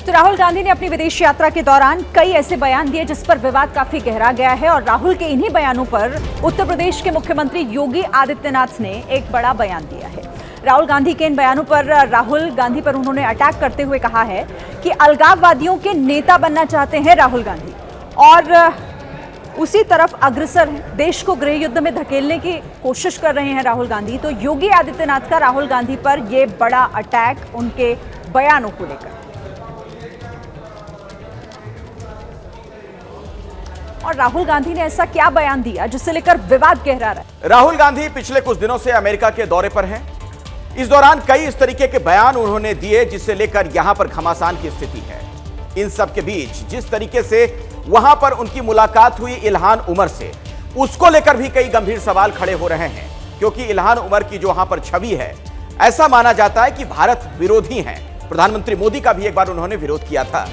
तो राहुल गांधी ने अपनी विदेश यात्रा के दौरान कई ऐसे बयान दिए जिस पर विवाद काफी गहरा गया है और राहुल के इन्हीं बयानों पर उत्तर प्रदेश के मुख्यमंत्री योगी आदित्यनाथ ने एक बड़ा बयान दिया है। राहुल गांधी के इन बयानों पर राहुल गांधी पर उन्होंने अटैक करते हुए कहा है कि अलगाववादियों के नेता बनना चाहते हैं राहुल गांधी और उसी तरफ अग्रसर हैं, देश को गृह युद्ध में धकेलने की कोशिश कर रहे हैं राहुल गांधी। तो योगी आदित्यनाथ का राहुल गांधी पर यह बड़ा अटैक उनके बयानों को लेकर। और राहुल गांधी ने ऐसा क्या बयान दिया जिससे लेकर विवाद गहरा रहा है। राहुल गांधी पिछले कुछ दिनों से अमेरिका के दौरे पर हैं। इस दौरान कई इस तरीके के बयान उन्होंने दिए जिससे लेकर यहां पर घमासान की स्थिति है। इन सब के बीच जिस तरीके से वहां पर उनकी मुलाकात हुई इल्हान उमर से, उसको लेकर भी कई गंभीर सवाल खड़े हो रहे हैं, क्योंकि इल्हान उमर की जो वहां पर छवि है, ऐसा माना जाता है कि भारत विरोधी हैं। प्रधानमंत्री मोदी का भी एक बार उन्होंने विरोध किया था।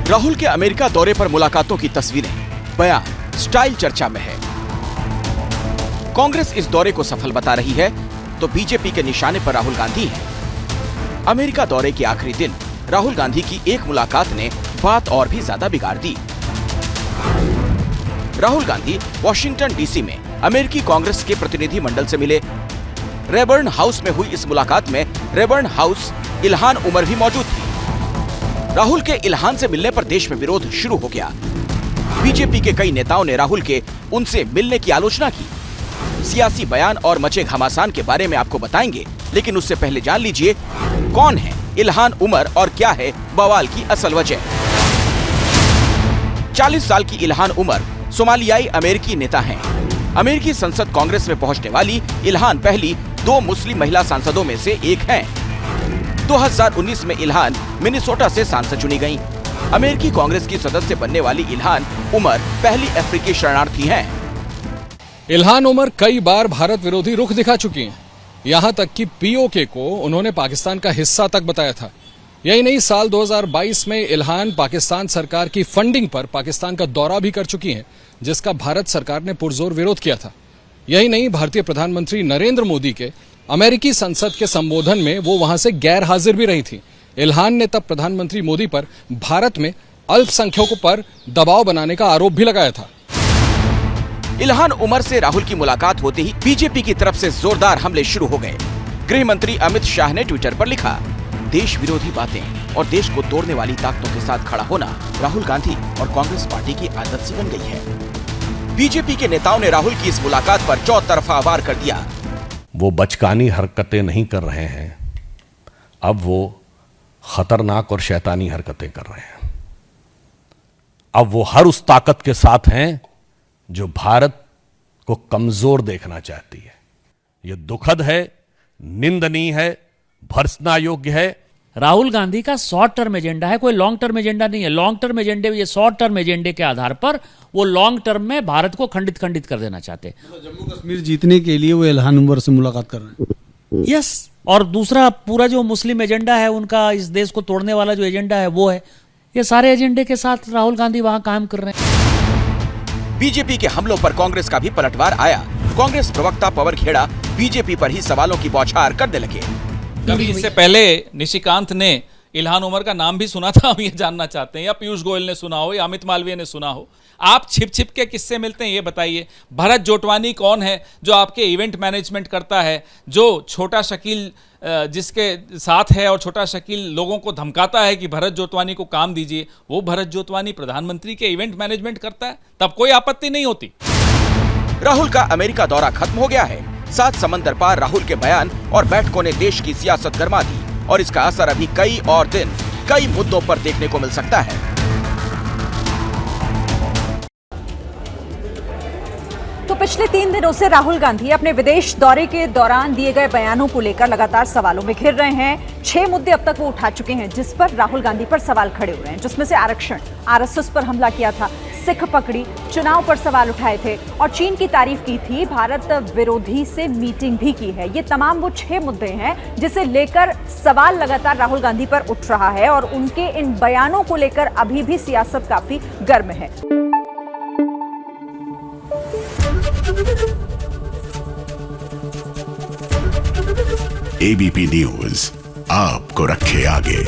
राहुल के अमेरिका दौरे पर मुलाकातों की तस्वीरें, बयान, स्टाइल चर्चा में है। कांग्रेस इस दौरे को सफल बता रही है तो बीजेपी के निशाने पर राहुल गांधी हैं। अमेरिका दौरे के आखिरी दिन राहुल गांधी की एक मुलाकात ने बात और भी ज्यादा बिगाड़ दी। राहुल गांधी वॉशिंगटन डीसी में अमेरिकी कांग्रेस के प्रतिनिधि मंडल से मिले। रेबर्न हाउस में हुई इस मुलाकात में रेबर्न हाउस इल्हान उमर भी मौजूद थी। राहुल के इल्हान से मिलने पर देश में विरोध शुरू हो गया। बीजेपी के कई नेताओं ने राहुल के उनसे मिलने की आलोचना की। सियासी बयान और मचे घमासान के बारे में आपको बताएंगे, लेकिन उससे पहले जान लीजिए कौन है इल्हान उमर और क्या है बवाल की असल वजह। 40 साल की इल्हान उमर सोमालियाई अमेरिकी नेता हैं। अमेरिकी संसद कांग्रेस में पहुंचने वाली इल्हान पहली 2 मुस्लिम महिला सांसदों में से एक हैं। 2019 में इल्हान मिनेसोटा से सांसद चुनी गईं। अमेरिकी कांग्रेस की सदस्य बनने वाली इल्हान उमर पहली अफ्रीकी शरणार्थी हैं। इल्हान उमर कई बार भारत विरोधी रुख दिखा चुकी हैं। यहां तक कि पीओके को उन्होंने पाकिस्तान का हिस्सा तक बताया था। यही नहीं, साल 2022 में इल्हान पाकिस्तान सरकार की फंडिंग पर पाकिस्तान का दौरा भी कर चुकी हैं, जिसका भारत सरकार ने पुरजोर विरोध किया था। यही नहीं, भारतीय प्रधानमंत्री नरेंद्र मोदी के अमेरिकी संसद के संबोधन में वो वहां से गैर हाजिर भी रही थी। इल्हान ने तब प्रधानमंत्री मोदी पर भारत में अल्पसंख्यकों पर दबाव बनाने का आरोप भी लगाया था। इल्हान उमर से राहुल की मुलाकात होते ही बीजेपी की तरफ से जोरदार हमले शुरू हो गए। गृह मंत्री अमित शाह ने ट्विटर पर लिखा, देश विरोधी बातें और देश को तोड़ने वाली ताकतों के साथ खड़ा होना राहुल गांधी और कांग्रेस पार्टी की आदत सी बन गई है। बीजेपी के नेताओं ने राहुल की इस मुलाकात पर चौतरफा वार कर दिया। वो बचकानी हरकतें नहीं कर रहे हैं, अब वो खतरनाक और शैतानी हरकतें कर रहे हैं। अब वो हर उस ताकत के साथ हैं जो भारत को कमजोर देखना चाहती है। यह दुखद है, निंदनीय है, भर्त्सना योग्य है। राहुल गांधी का शॉर्ट टर्म एजेंडा है, कोई लॉन्ग टर्म एजेंडा नहीं है। लॉन्ग टर्म एजेंडे, ये शॉर्ट टर्म एजेंडे के आधार पर वो लॉन्ग टर्म में भारत को खंडित कर देना चाहते हैं। जम्मू कश्मीर जीतने के लिए वो इल्हान उमर से मुलाकात कर रहे हैं। यस, और दूसरा पूरा जो मुस्लिम एजेंडा है उनका, इस देश को तोड़ने वाला जो एजेंडा है वो है। ये सारे एजेंडे के साथ राहुल गांधी वहां काम कर रहे हैं। बीजेपी के हमलों पर कांग्रेस का भी पलटवार आया। कांग्रेस प्रवक्ता पवन खेड़ा बीजेपी पर ही सवालों की बौछार करने लगे। कभी इससे पहले निशिकांत ने इल्हान उमर का नाम भी सुना था, हम ये जानना चाहते हैं, या पीयूष गोयल ने सुना हो या अमित मालवीय ने सुना हो। आप छिप छिप के किससे मिलते हैं ये बताइए। भरत जोटवानी कौन है जो आपके इवेंट मैनेजमेंट करता है, जो छोटा शकील जिसके साथ है और छोटा शकील लोगों को धमकाता है कि भरत जोटवानी को काम दीजिए, वो भरत जोटवानी प्रधानमंत्री के इवेंट मैनेजमेंट करता है, तब कोई आपत्ति नहीं होती। राहुल का अमेरिका दौरा खत्म हो गया है। 7 समंदर पार राहुल के बयान और बैठकों ने देश की सियासत गर्मा दी और इसका असर अभी कई और दिन कई मुद्दों पर देखने को मिल सकता है। तो पिछले 3 दिनों से राहुल गांधी अपने विदेश दौरे के दौरान दिए गए बयानों को लेकर लगातार सवालों में घिर रहे हैं। 6 मुद्दे अब तक वो उठा चुके हैं जिस पर राहुल गांधी पर सवाल खड़े हो रहे हैं, जिसमें से आरक्षण, आरएसएस पर हमला किया था, सिख पकड़ी, चुनाव पर सवाल उठाए थे और चीन की तारीफ की थी, भारत विरोधी से मीटिंग भी की है। ये तमाम वो 6 मुद्दे हैं जिसे लेकर सवाल लगातार राहुल गांधी पर उठ रहा है और उनके इन बयानों को लेकर अभी भी सियासत काफी गर्म है। एबीपी न्यूज आपको रखे आगे।